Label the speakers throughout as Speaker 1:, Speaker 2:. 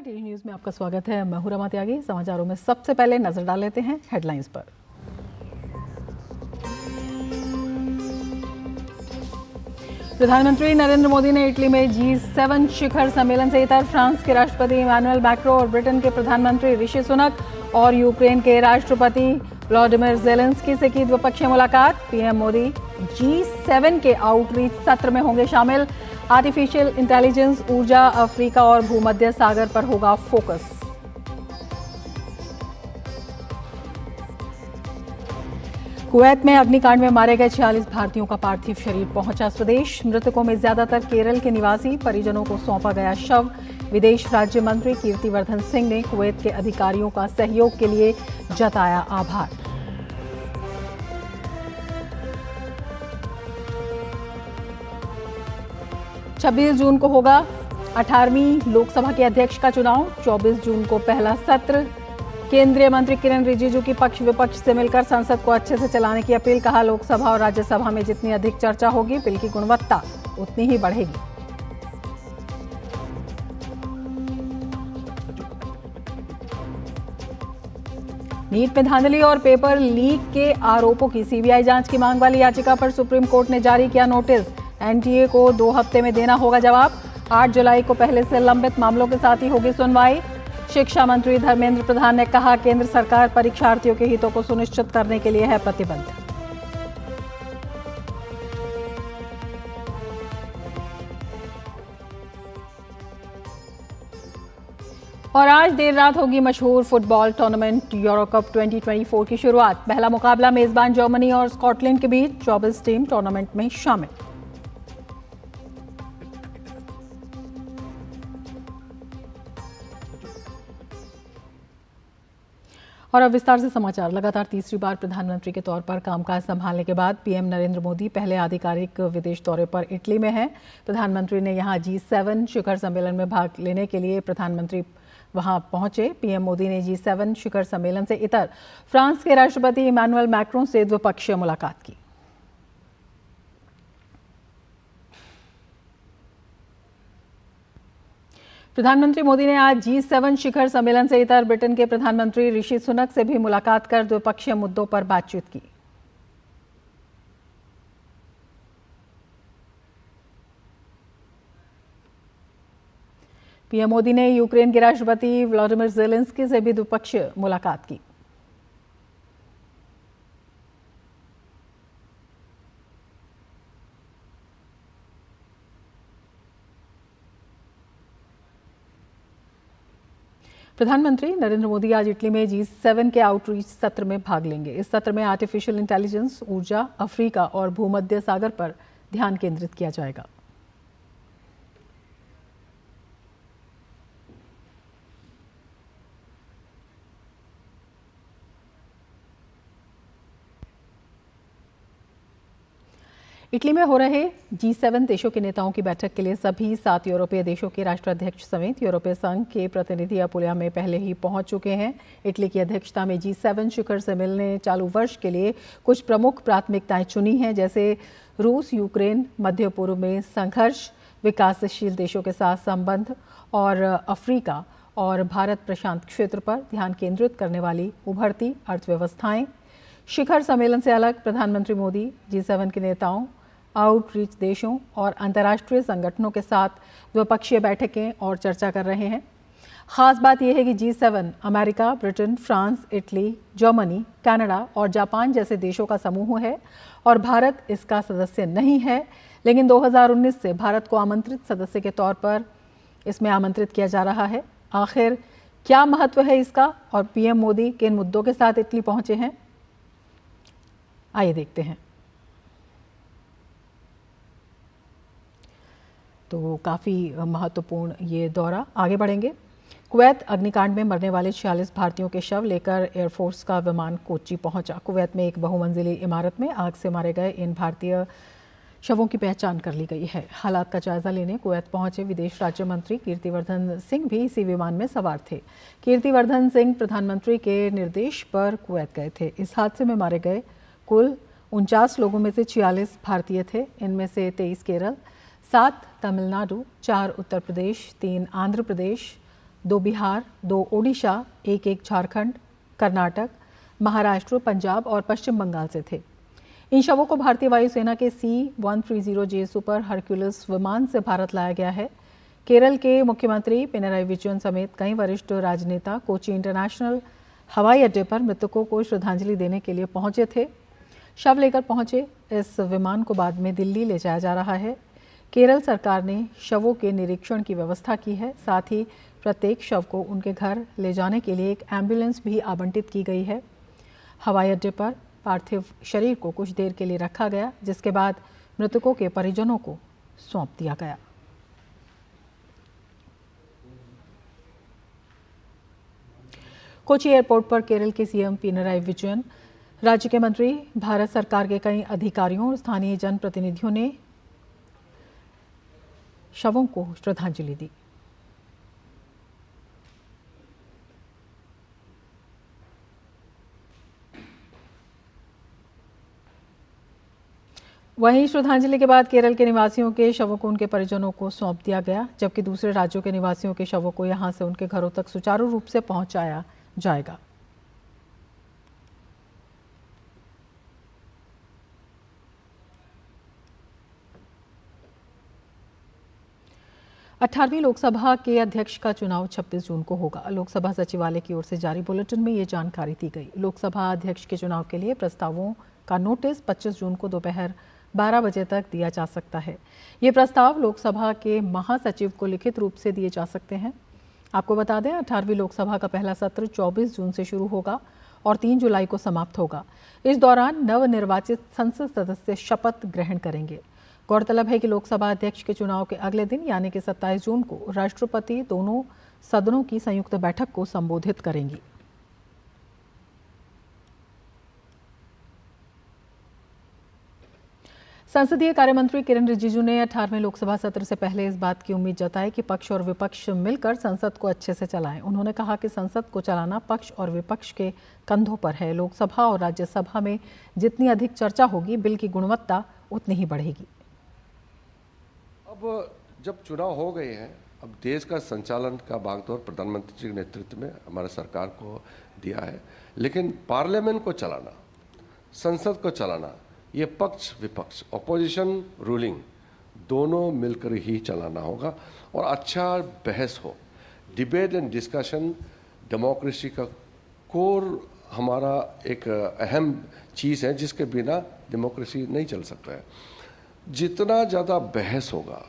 Speaker 1: TV news में आपका स्वागत है। मैं हूं रमा त्यागी। समाचारों में सबसे पहले नजर डाल लेते हैं हेडलाइंस पर। प्रधानमंत्री नरेंद्र मोदी ने इटली में G7 शिखर सम्मेलन से इतर फ्रांस के राष्ट्रपति इमैनुअल मैक्रों और ब्रिटेन के प्रधानमंत्री ऋषि सुनक और यूक्रेन के राष्ट्रपति व्लादिमीर ज़ेलेंस्की से की द्विपक्षीय मुलाकात। पीएम मोदी G7 के आउटरीच सत्र में होंगे शामिल। आर्टिफिशियल इंटेलिजेंस, ऊर्जा, अफ्रीका और भूमध्य सागर पर होगा फोकस। कुवैत में अग्निकांड में मारे गए 46 भारतीयों का पार्थिव शरीर पहुंचा स्वदेश। मृतकों में ज्यादातर केरल के निवासी। परिजनों को सौंपा गया शव। विदेश राज्य मंत्री कीर्तिवर्धन सिंह ने कुवैत के अधिकारियों का सहयोग के लिए जताया आभार। छब्बीस जून को होगा 18वीं लोकसभा के अध्यक्ष का चुनाव। 24 जून को पहला सत्र। केंद्रीय मंत्री किरण रिजिजू की पक्ष विपक्ष से मिलकर संसद को अच्छे से चलाने की अपील। कहा, लोकसभा और राज्यसभा में जितनी अधिक चर्चा होगी, बिल की गुणवत्ता उतनी ही बढ़ेगी। नीट में धांधली और पेपर लीक के आरोपों की सीबीआई जांच की मांग वाली याचिका पर सुप्रीम कोर्ट ने जारी किया नोटिस। एनटीए को 2 हफ्ते में देना होगा जवाब। 8 जुलाई को पहले से लंबित मामलों के साथ ही होगी सुनवाई। शिक्षा मंत्री धर्मेंद्र प्रधान ने कहा, केंद्र सरकार परीक्षार्थियों के हितों को सुनिश्चित करने के लिए है प्रतिबद्ध। और आज देर रात होगी मशहूर फुटबॉल टूर्नामेंट यूरो कप 2024 की शुरुआत। पहला मुकाबला मेजबान जर्मनी और स्कॉटलैंड के बीच। 24 टीम टूर्नामेंट में शामिल। और अब विस्तार से समाचार। लगातार तीसरी बार प्रधानमंत्री के तौर पर कामकाज संभालने के बाद पीएम नरेंद्र मोदी पहले आधिकारिक विदेश दौरे पर इटली में हैं। प्रधानमंत्री ने यहां G7 शिखर सम्मेलन में भाग लेने के लिए प्रधानमंत्री वहां पहुंचे। पीएम मोदी ने G7 शिखर सम्मेलन से इतर फ्रांस के राष्ट्रपति इमैनुअल मैक्रों से द्विपक्षीय मुलाकात की। प्रधानमंत्री मोदी ने आज G7 शिखर सम्मेलन से इतर ब्रिटेन के प्रधानमंत्री ऋषि सुनक से भी मुलाकात कर द्विपक्षीय मुद्दों पर बातचीत की। पीएम मोदी ने यूक्रेन के राष्ट्रपति व्लादिमीर ज़ेलेंस्की से भी द्विपक्षीय मुलाकात की। प्रधानमंत्री नरेंद्र मोदी आज इटली में G7 के आउटरीच सत्र में भाग लेंगे। इस सत्र में आर्टिफिशियल इंटेलिजेंस, ऊर्जा, अफ्रीका और भूमध्य सागर पर ध्यान केंद्रित किया जाएगा। इटली में हो रहे G7 देशों के नेताओं की बैठक के लिए सभी 7 यूरोपीय देशों के राष्ट्राध्यक्ष समेत यूरोपीय संघ के प्रतिनिधि अपुलिया में पहले ही पहुंच चुके हैं। इटली की अध्यक्षता में G7 शिखर सम्मेलन ने चालू वर्ष के लिए कुछ प्रमुख प्राथमिकताएं चुनी हैं, जैसे रूस यूक्रेन मध्य पूर्व में संघर्ष, विकासशील देशों के साथ संबंध और अफ्रीका और भारत प्रशांत क्षेत्र पर ध्यान केंद्रित करने वाली उभरती अर्थव्यवस्थाएं। शिखर सम्मेलन से अलग प्रधानमंत्री मोदी G7 के नेताओं, आउटरीच देशों और अंतर्राष्ट्रीय संगठनों के साथ द्विपक्षीय बैठकें और चर्चा कर रहे हैं। खास बात यह है कि G7 America, Britain, France, Italy, Germany, Canada और जापान जैसे देशों का समूह है और भारत इसका सदस्य नहीं है, लेकिन 2019 से भारत को आमंत्रित सदस्य के तौर पर इसमें आमंत्रित किया जा रहा है। आखिर क्या महत्व है इसका और पीएम मोदी किन मुद्दों के साथ इटली पहुंचे हैं, आइए देखते हैं। तो काफ़ी महत्वपूर्ण ये दौरा। आगे बढ़ेंगे। कुवैत अग्निकांड में मरने वाले 46 भारतीयों के शव लेकर एयरफोर्स का विमान कोच्चि पहुंचा। कुवैत में एक बहुमंजिली इमारत में आग से मारे गए इन भारतीय शवों की पहचान कर ली गई है। हालात का जायजा लेने कुवैत पहुंचे विदेश राज्य मंत्री कीर्तिवर्धन सिंह भी इसी विमान में सवार थे। कीर्तिवर्धन सिंह प्रधानमंत्री के निर्देश पर कुवैत गए थे। इस हादसे में मारे गए कुल 49 लोगों में से 46 भारतीय थे। इनमें से 23 केरल, 7 तमिलनाडु, 4 उत्तर प्रदेश, 3 आंध्र प्रदेश, 2 बिहार, 2 ओडिशा, 1 झारखंड, कर्नाटक, महाराष्ट्र, पंजाब और पश्चिम बंगाल से थे। इन शवों को भारतीय वायुसेना के C-130J सुपर हरक्यूलिस विमान से भारत लाया गया है। केरल के मुख्यमंत्री पिनराई विजयन समेत कई वरिष्ठ राजनेता कोची इंटरनेशनल हवाई अड्डे पर मृतकों को श्रद्धांजलि देने के लिए पहुंचे थे। शव लेकर पहुंचे इस विमान को बाद में दिल्ली ले जाया जा रहा है। केरल सरकार ने शवों के निरीक्षण की व्यवस्था की है। साथ ही प्रत्येक शव को उनके घर ले जाने के लिए एक एम्बुलेंस भी आवंटित की गई है। हवाई अड्डे पर पार्थिव शरीर को कुछ देर के लिए रखा गया, जिसके बाद मृतकों के परिजनों को सौंप दिया गया। कोची एयरपोर्ट पर केरल के सीएम पिनराई विजयन, राज्य के मंत्री, भारत सरकार के कई अधिकारियों और स्थानीय जनप्रतिनिधियों ने शवों को श्रद्धांजलि दी। वहीं श्रद्धांजलि के बाद केरल के निवासियों के शवों को उनके परिजनों को सौंप दिया गया, जबकि दूसरे राज्यों के निवासियों के शवों को यहां से उनके घरों तक सुचारू रूप से पहुंचाया जाएगा। अठारहवीं लोकसभा के अध्यक्ष का चुनाव 26 जून को होगा। लोकसभा सचिवालय की ओर से जारी बुलेटिन में ये जानकारी दी गई। लोकसभा अध्यक्ष के चुनाव के लिए प्रस्तावों का नोटिस 25 जून को दोपहर 12 बजे तक दिया जा सकता है। ये प्रस्ताव लोकसभा के महासचिव को लिखित रूप से दिए जा सकते हैं। आपको बता दें, 18वीं लोकसभा का पहला सत्र 24 जून से शुरू होगा और 3 जुलाई को समाप्त होगा। इस दौरान नवनिर्वाचित संसद सदस्य शपथ ग्रहण करेंगे। गौरतलब है कि लोकसभा अध्यक्ष के चुनाव के अगले दिन यानी कि 27 जून को राष्ट्रपति दोनों सदनों की संयुक्त बैठक को संबोधित करेंगी। संसदीय कार्य मंत्री किरेन रिजिजू ने 18वें लोकसभा सत्र से पहले इस बात की उम्मीद जताई कि पक्ष और विपक्ष मिलकर संसद को अच्छे से चलाएं। उन्होंने कहा कि संसद को चलाना पक्ष और विपक्ष के कंधों पर है। लोकसभा और राज्यसभा में जितनी अधिक चर्चा होगी, बिल की गुणवत्ता उतनी ही बढ़ेगी।
Speaker 2: अब जब चुनाव हो गए हैं, अब देश का संचालन का भागदौड़ प्रधानमंत्री जी के नेतृत्व में हमारे सरकार को दिया है, लेकिन पार्लियामेंट को चलाना, संसद को चलाना, ये पक्ष विपक्ष, ऑपोजिशन रूलिंग दोनों मिलकर ही चलाना होगा और अच्छा बहस हो। डिबेट एंड डिस्कशन डेमोक्रेसी का कोर हमारा एक अहम चीज़ है, जिसके बिना डेमोक्रेसी नहीं चल सकता है। जितना ज़्यादा बहस होगा,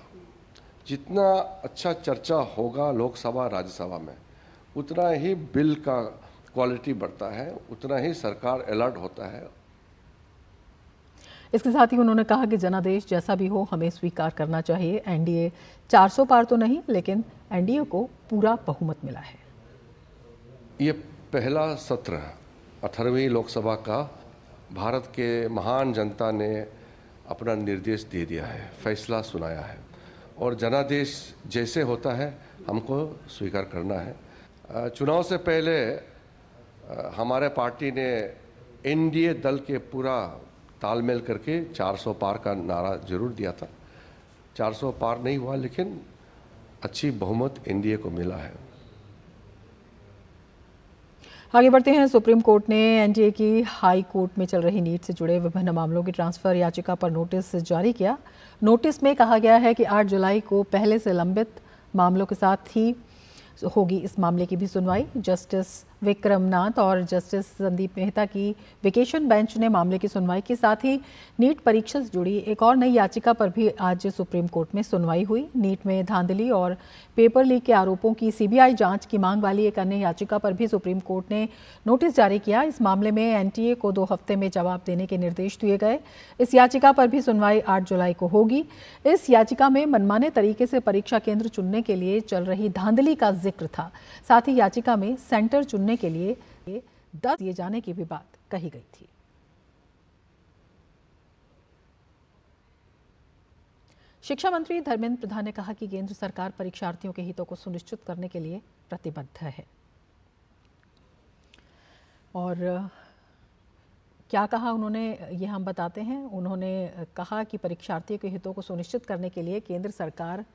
Speaker 2: जितना अच्छा चर्चा होगा लोकसभा राज्यसभा में, उतना ही बिल का क्वालिटी बढ़ता है, उतना ही सरकार अलर्ट होता है।
Speaker 1: इसके साथ ही उन्होंने कहा कि जनादेश जैसा भी हो, हमें स्वीकार करना चाहिए। एनडीए 400 पार तो नहीं, लेकिन एनडीए को पूरा बहुमत मिला है।
Speaker 2: ये पहला सत्र 18वीं लोकसभा का भारत के महान जनता ने अपना निर्देश दे दिया है, फैसला सुनाया है और जनादेश जैसे होता है हमको स्वीकार करना है। चुनाव से पहले हमारे पार्टी ने एनडीए दल के पूरा तालमेल करके 400 पार का नारा जरूर दिया था। 400 पार नहीं हुआ, लेकिन अच्छी बहुमत एनडीए को मिला है।
Speaker 1: आगे बढ़ते हैं। सुप्रीम कोर्ट ने एनडीए की हाई कोर्ट में चल रही नीट से जुड़े विभिन्न मामलों की ट्रांसफर याचिका पर नोटिस जारी किया। नोटिस में कहा गया है कि 8 जुलाई को पहले से लंबित मामलों के साथ ही होगी इस मामले की भी सुनवाई। जस्टिस विक्रम नाथ और जस्टिस संदीप मेहता की वेकेशन बेंच ने मामले की सुनवाई की। साथ ही नीट परीक्षा से जुड़ी एक और नई याचिका पर भी आज सुप्रीम कोर्ट में सुनवाई हुई। नीट में धांधली और पेपर लीक के आरोपों की सीबीआई जांच की मांग वाली एक अन्य याचिका पर भी सुप्रीम कोर्ट ने नोटिस जारी किया। इस मामले में एनटीए को 2 हफ्ते में जवाब देने के निर्देश दिए गए। इस याचिका पर भी सुनवाई 8 जुलाई को होगी। इस याचिका में मनमाने तरीके से परीक्षा केंद्र चुनने के लिए चल रही धांधली का जिक्र था। साथ ही याचिका में सेंटर चुनने के लिए 10 दिए जाने की भी बात कही गई थी। शिक्षा मंत्री धर्मेंद्र प्रधान ने कहा कि केंद्र सरकार परीक्षार्थियों के हितों को सुनिश्चित करने के लिए प्रतिबद्ध है। और क्या कहा उन्होंने, ये हम बताते हैं। उन्होंने कहा कि परीक्षार्थियों के हितों को सुनिश्चित करने के लिए केंद्र सरकार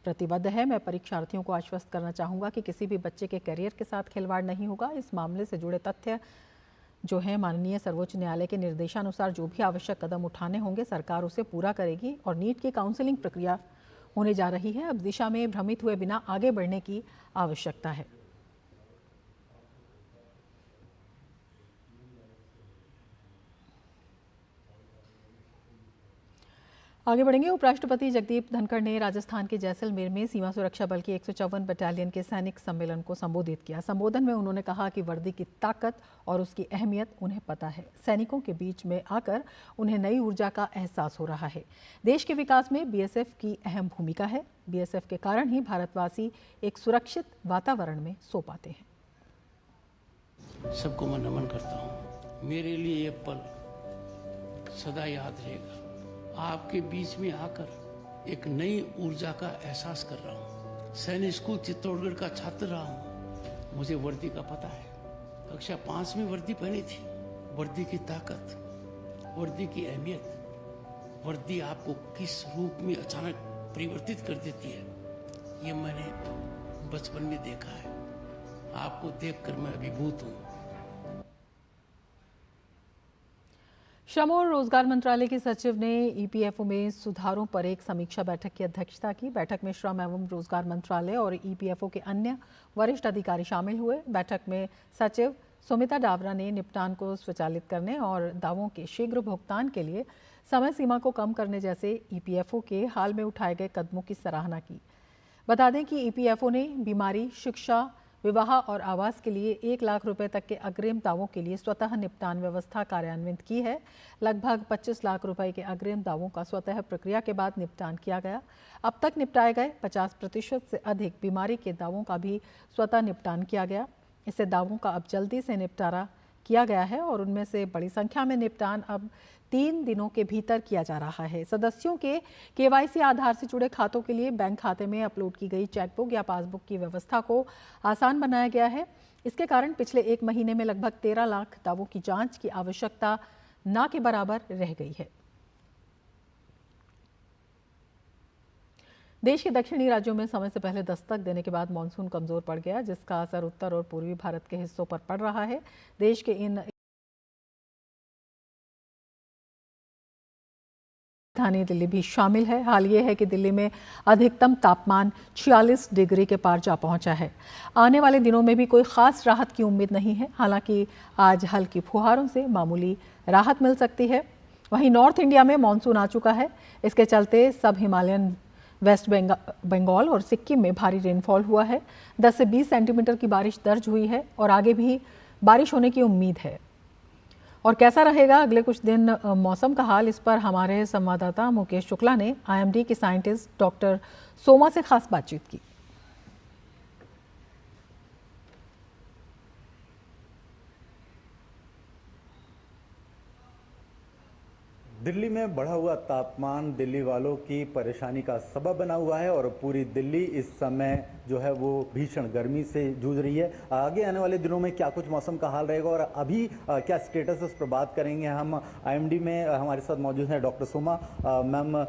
Speaker 1: प्रतिबद्ध है। मैं परीक्षार्थियों को आश्वस्त करना चाहूँगा कि किसी भी बच्चे के करियर के साथ खिलवाड़ नहीं होगा। इस मामले से जुड़े तथ्य जो है माननीय सर्वोच्च न्यायालय के निर्देशानुसार जो भी आवश्यक कदम उठाने होंगे सरकार उसे पूरा करेगी और नीट की काउंसलिंग प्रक्रिया होने जा रही है। अब दिशा में भ्रमित हुए बिना आगे बढ़ने की आवश्यकता है। आगे बढ़ेंगे। उपराष्ट्रपति जगदीप धनखड़ ने राजस्थान के जैसलमेर में सीमा सुरक्षा बल की 154 बटालियन के सैनिक सम्मेलन को संबोधित किया। संबोधन में उन्होंने कहा कि वर्दी की ताकत और उसकी अहमियत उन्हें पता है। सैनिकों के बीच में आकर उन्हें नई ऊर्जा का एहसास हो रहा है। देश के विकास में बीएसएफ की अहम भूमिका है। बीएसएफ के कारण ही भारतवासी एक सुरक्षित वातावरण में सो पाते हैं।
Speaker 3: सबको मैं नमन करता हूँ। मेरे लिए ये पल सदा याद रहेगा। आपके बीच में आकर एक नई ऊर्जा का एहसास कर रहा हूँ। सैनिक स्कूल चित्तौड़गढ़ का छात्र रहा हूँ। मुझे वर्दी का पता है। कक्षा 5 में वर्दी पहनी थी। वर्दी की ताकत, वर्दी की अहमियत, वर्दी आपको किस रूप में अचानक परिवर्तित कर देती है, ये मैंने बचपन में देखा है। आपको देखकर मैं अभिभूत हूँ।
Speaker 1: श्रम और रोजगार मंत्रालय के सचिव ने ईपीएफओ में सुधारों पर एक समीक्षा बैठक की अध्यक्षता की। बैठक में श्रम एवं रोजगार मंत्रालय और ईपीएफओ के अन्य वरिष्ठ अधिकारी शामिल हुए। बैठक में सचिव सुमिता डावरा ने निपटान को स्वचालित करने और दावों के शीघ्र भुगतान के लिए समय सीमा को कम करने जैसे ईपीएफओ के हाल में उठाए गए कदमों की सराहना की। बता दें कि ईपीएफओ ने बीमारी, शिक्षा, विवाह और आवास के लिए 1 लाख रुपए तक के अग्रिम दावों के लिए स्वतः निपटान व्यवस्था कार्यान्वित की है। लगभग 25 लाख रुपए के अग्रिम दावों का स्वतः प्रक्रिया के बाद निपटान किया गया। अब तक निपटाए गए 50% से अधिक बीमारी के दावों का भी स्वतः निपटान किया गया। इससे दावों का अब जल्दी से निपटारा किया गया है और उनमें से बड़ी संख्या में निपटान अब 3 दिनों के भीतर किया जा रहा है। सदस्यों के केवाईसी आधार से जुड़े खातों के लिए बैंक खाते में अपलोड की गई चेकबुक या पासबुक की व्यवस्था को आसान बनाया गया है। इसके कारण पिछले 1 महीने में लगभग 13 लाख दावों की जांच की आवश्यकता न के बराबर रह गई है। देश के दक्षिणी राज्यों में समय से पहले दस्तक देने के बाद मानसून कमजोर पड़ गया, जिसका असर उत्तर और पूर्वी भारत के हिस्सों पर पड़ रहा है। देश के इन राजधानी दिल्ली भी शामिल है। हाल ये है कि दिल्ली में अधिकतम तापमान 46 डिग्री के पार जा पहुंचा है। आने वाले दिनों में भी कोई खास राहत की उम्मीद नहीं है। हालांकि आज हल्की फुहारों से मामूली राहत मिल सकती है। वहीं नॉर्थ इंडिया में मानसून आ चुका है। इसके चलते सब हिमालयन, वेस्ट बंगाल और सिक्किम में भारी रेनफॉल हुआ है। 10 से 20 सेंटीमीटर की बारिश दर्ज हुई है और आगे भी बारिश होने की उम्मीद है। और कैसा रहेगा अगले कुछ दिन मौसम का हाल, इस पर हमारे संवाददाता मुकेश शुक्ला ने आईएमडी के साइंटिस्ट डॉक्टर सोमा से खास बातचीत की।
Speaker 4: दिल्ली में बढ़ा हुआ तापमान दिल्ली वालों की परेशानी का सबब बना हुआ है और पूरी दिल्ली इस समय जो है वो भीषण गर्मी से जूझ रही है। आगे आने वाले दिनों में क्या कुछ मौसम का हाल रहेगा और अभी क्या स्टेटस है उस पर बात करेंगे। हम आईएमडी में हमारे साथ मौजूद हैं डॉक्टर सोमा। मैम,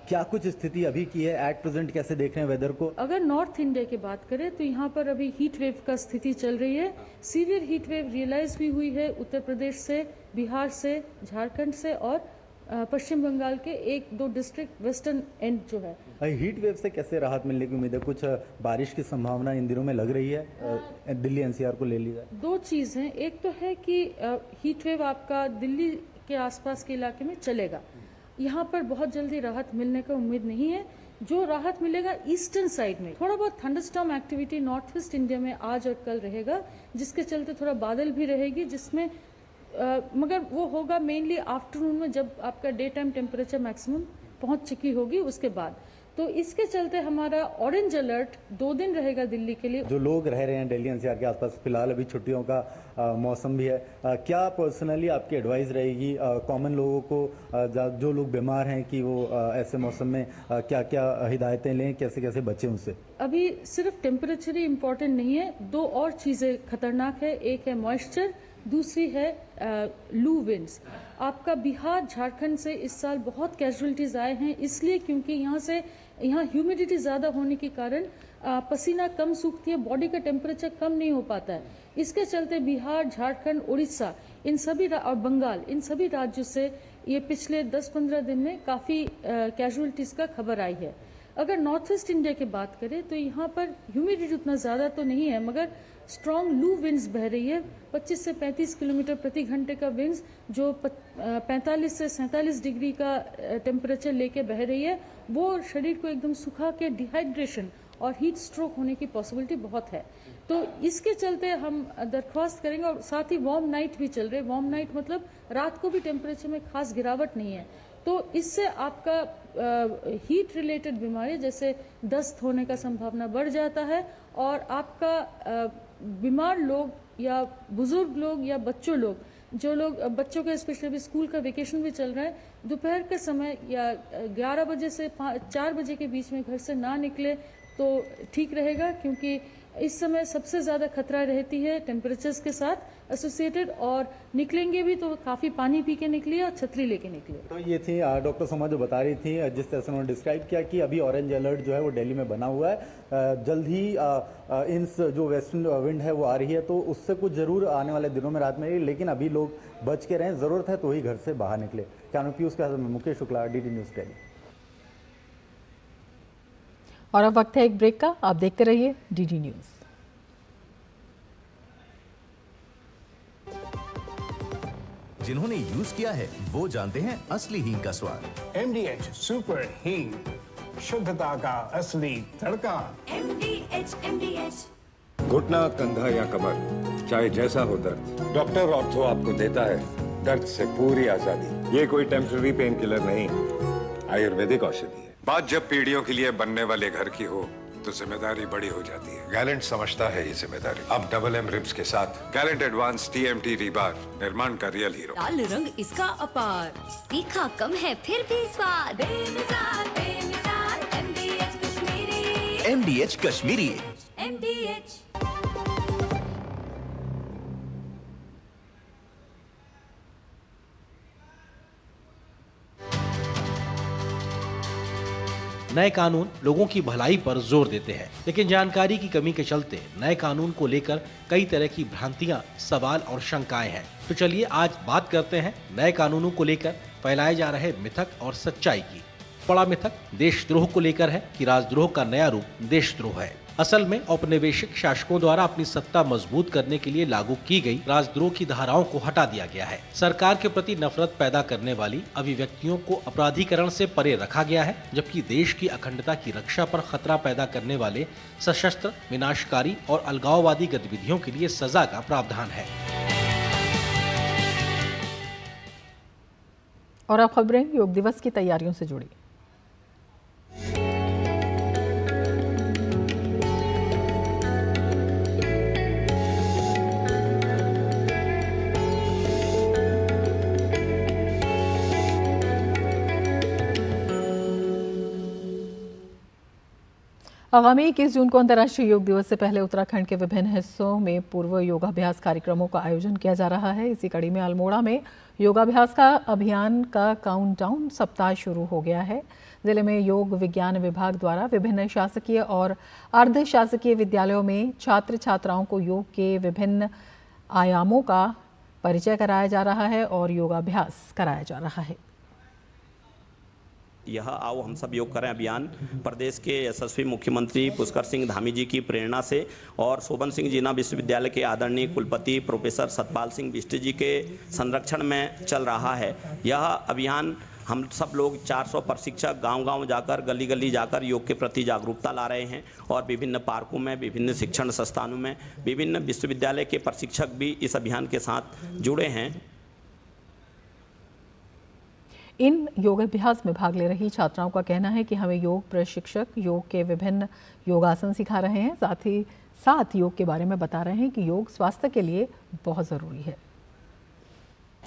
Speaker 4: क्या कुछ स्थिति अभी की है, एट प्रेजेंट कैसे देख रहे हैं वेदर को?
Speaker 5: अगर नॉर्थ इंडिया की बात करें तो यहाँ पर अभी हीट वेव का स्थिति चल रही है। सीवियर हीट वेव रियलाइज भी हुई है उत्तर प्रदेश से, बिहार से, झारखंड से और पश्चिम बंगाल के 1-2 डिस्ट्रिक्ट वेस्टर्न एंड जो है।
Speaker 4: हीट वेव से कैसे राहत मिलने की उम्मीद है? कुछ बारिश की संभावना इन दिनों में लग रही है? दिल्ली एनसीआर को ले ली जाए।
Speaker 5: 2 चीज़ हैं। एक तो है कि हीट वेव आपका दिल्ली के आसपास के इलाके में चलेगा। यहाँ पर बहुत जल्दी राहत मिलने का उम्मीद नहीं है। जो राहत मिलेगा ईस्टर्न साइड में, थोड़ा बहुत thunderstorm activity north east India में आज और कल रहेगा, जिसके चलते थोड़ा बादल भी रहेगी, जिसमें मगर वो होगा मेनली आफ्टरनून में, जब आपका डे टाइम टेम्परेचर मैक्सिमम पहुंच चुकी होगी उसके बाद। तो इसके चलते हमारा ऑरेंज अलर्ट 2 दिन रहेगा दिल्ली के लिए।
Speaker 4: जो लोग रह रहे हैं दिल्ली एनसीआर के आसपास, फिलहाल अभी छुट्टियों का मौसम भी है, क्या पर्सनली आपकी एडवाइस रहेगी कॉमन लोगों को, जो लोग बीमार हैं, कि वो ऐसे मौसम में क्या क्या हिदायतें लें, कैसे कैसे बचें उससे?
Speaker 5: अभी सिर्फ टेम्परेचर ही इम्पोर्टेंट नहीं है, 2 और चीज़ें खतरनाक है। एक है मॉइस्चर, दूसरी है लू विंड्स। आपका बिहार झारखंड से इस साल बहुत कैजुअलिटीज़ आए हैं, इसलिए क्योंकि यहाँ ह्यूमिडिटी ज़्यादा होने के कारण पसीना कम सूखती है, बॉडी का टेम्परेचर कम नहीं हो पाता है। इसके चलते बिहार, झारखंड, उड़ीसा इन सभी और बंगाल इन सभी राज्यों से ये पिछले 10-15 दिन में काफ़ी कैजुअलिटीज़ का खबर आई है। अगर नॉर्थ ईस्ट इंडिया की बात करें तो यहाँ पर ह्यूमिडिटी उतना ज़्यादा तो नहीं है, मगर स्ट्रॉन्ग लू विंड्स बह रही है। 25 से 35 किलोमीटर प्रति घंटे का विंड्स जो 45 से 47 डिग्री का टेम्परेचर लेके बह रही है, वो शरीर को एकदम सुखा के डिहाइड्रेशन और हीट स्ट्रोक होने की पॉसिबिलिटी बहुत है। तो इसके चलते हम दरख्वास्त करेंगे, और साथ ही वार्म नाइट भी चल रहे। वार्म नाइट मतलब रात को भी टेम्परेचर में खास गिरावट नहीं है, तो इससे आपका हीट रिलेटेड बीमारी जैसे दस्त होने का संभावना बढ़ जाता है, और आपका बीमार लोग या बुजुर्ग लोग या बच्चों के स्पेशली अभी स्कूल का वेकेशन भी चल रहा है, दोपहर के समय या 11 बजे से 4 बजे के बीच में घर से ना निकले तो ठीक रहेगा, क्योंकि इस समय सबसे ज़्यादा खतरा रहती है टेम्परेचर्स के साथ एसोसिएटेड, और निकलेंगे भी तो काफ़ी पानी पी के निकलिए और छतरी लेके निकलिए।
Speaker 4: तो ये थी डॉक्टर सोमा जो बता रही थी, जिस तरह से उन्होंने डिस्क्राइब किया कि अभी ऑरेंज अलर्ट जो है वो दिल्ली में बना हुआ है। जल्द ही इंस जो वेस्टर्न विंड है वो आ रही है, तो उससे कुछ जरूर आने वाले दिनों में राहत मिलेगी, लेकिन अभी लोग बच के रहें, ज़रूरत है तो ही घर से बाहर निकले। कैमरा पीयूष के साथ में मुकेश शुक्ला, DD न्यूज़ दिल्ली।
Speaker 1: और अब वक्त है एक ब्रेक का, आप देखते रहिए DD न्यूज़।
Speaker 6: जिन्होंने यूज किया है वो जानते हैं असली हींग का स्वाद।
Speaker 7: MDH सुपर हींग, शुद्धता का असली तड़का।
Speaker 8: MDH
Speaker 9: घुटना, कंधा या कमर, चाहे जैसा हो दर्द, डॉक्टर ऑर्थो आपको देता है दर्द से पूरी आजादी। ये कोई टेम्पररी पेन किलर नहीं, आयुर्वेदिक औषधि है। बात जब पीढ़ियों के लिए बनने वाले घर की हो तो जिम्मेदारी बड़ी हो जाती है। गैलेंट समझता है ये जिम्मेदारी। अब डबल M रिब्स के साथ गैलेंट एडवांस TMT रीबार, निर्माण का रियल हीरो।
Speaker 8: लाल रंग इसका अपार, तीखा कम है फिर भी स्वाद। बेमिसाल बेमिसाल MDH Kashmiri.
Speaker 6: MDH Kashmiri.
Speaker 8: MDH।
Speaker 10: नए कानून लोगों की भलाई पर जोर देते हैं, लेकिन जानकारी की कमी के चलते नए कानून को लेकर कई तरह की भ्रांतियां, सवाल और शंकाएं हैं। तो चलिए आज बात करते हैं नए कानूनों को लेकर फैलाए जा रहे मिथक और सच्चाई की। बड़ा मिथक देशद्रोह को लेकर है कि राजद्रोह का नया रूप देशद्रोह है। असल में औपनिवेशिक शासकों द्वारा अपनी सत्ता मजबूत करने के लिए लागू की गई राजद्रोह की धाराओं को हटा दिया गया है। सरकार के प्रति नफरत पैदा करने वाली अभिव्यक्तियों को अपराधीकरण से परे रखा गया है, जबकि देश की अखंडता की रक्षा पर खतरा पैदा करने वाले सशस्त्र, विनाशकारी और अलगाववादी गतिविधियों के लिए सजा का प्रावधान है।
Speaker 1: और अब खबरें योग दिवस की तैयारियों से जुड़ी। आगामी 21 जून को अंतर्राष्ट्रीय योग दिवस से पहले उत्तराखंड के विभिन्न हिस्सों में पूर्व योगाभ्यास कार्यक्रमों का आयोजन किया जा रहा है। इसी कड़ी में अल्मोड़ा में योगाभ्यास का अभियान का काउंटडाउन सप्ताह शुरू हो गया है। जिले में योग विज्ञान विभाग द्वारा विभिन्न शासकीय और अर्ध शासकीय विद्यालयों में छात्र छात्राओं को योग के विभिन्न आयामों का परिचय कराया जा रहा है और योगाभ्यास कराया जा रहा है।
Speaker 11: यह आओ हम सब योग करें अभियान प्रदेश के यशस्वी मुख्यमंत्री पुष्कर सिंह धामी जी की प्रेरणा से और शोभन सिंह जीना विश्वविद्यालय के आदरणीय कुलपति प्रोफेसर सतपाल सिंह बिष्ट जी के संरक्षण में चल रहा है। यह अभियान हम सब लोग 400 प्रशिक्षक गांव-गांव जाकर, गली गली जाकर योग के प्रति जागरूकता ला रहे हैं और विभिन्न पार्कों में, विभिन्न शिक्षण संस्थानों में, विभिन्न विश्वविद्यालय के प्रशिक्षक भी इस अभियान के साथ जुड़े हैं।
Speaker 1: इन योगाभ्यास में भाग ले रही छात्राओं का कहना है कि हमें योग प्रशिक्षक योग के विभिन्न योगासन सिखा रहे हैं, साथ ही साथ योग के बारे में बता रहे हैं कि योग स्वास्थ्य के लिए बहुत ज़रूरी है।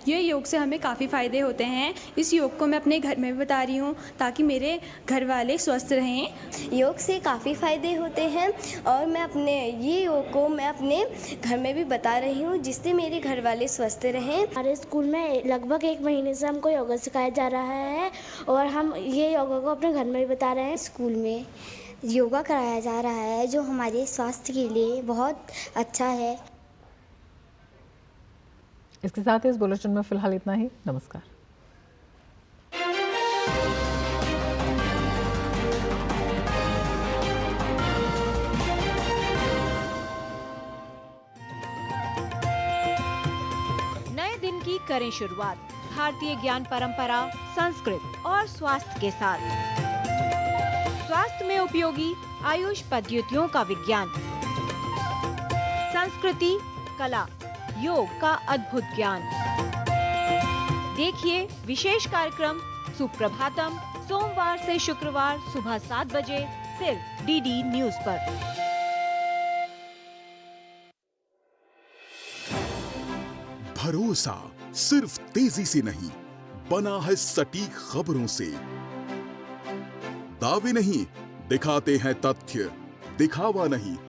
Speaker 12: ये योग से हमें काफ़ी फ़ायदे होते हैं। इस योग को मैं अपने घर में भी बता रही हूँ ताकि मेरे घर वाले स्वस्थ रहें।
Speaker 13: योग से काफ़ी फ़ायदे होते हैं और ये योग को मैं अपने घर में भी बता रही हूँ जिससे मेरे घर वाले स्वस्थ रहें।
Speaker 14: हमारे स्कूल में लगभग 1 महीने से हमको योगा सिखाया जा रहा है और हम ये योगा को अपने घर में भी बता रहे हैं।
Speaker 13: स्कूल में योगा कराया जा रहा है जो हमारे स्वास्थ्य के लिए बहुत अच्छा है।
Speaker 1: इसके साथ ही इस बुलेटिन में फिलहाल इतना ही। नमस्कार।
Speaker 15: नए दिन की करें शुरुआत भारतीय ज्ञान परंपरा, संस्कृत और स्वास्थ्य के साथ। स्वास्थ्य में उपयोगी आयुष पद्धतियों का विज्ञान, संस्कृति, कला, योग का अद्भुत ज्ञान। देखिए विशेष कार्यक्रम सुप्रभातम सोमवार से शुक्रवार सुबह 7 बजे सिर्फ डीडी न्यूज पर।
Speaker 16: भरोसा सिर्फ तेजी से नहीं, बना है सटीक खबरों से। दावे नहीं, दिखाते हैं तथ्य, दिखावा नहीं।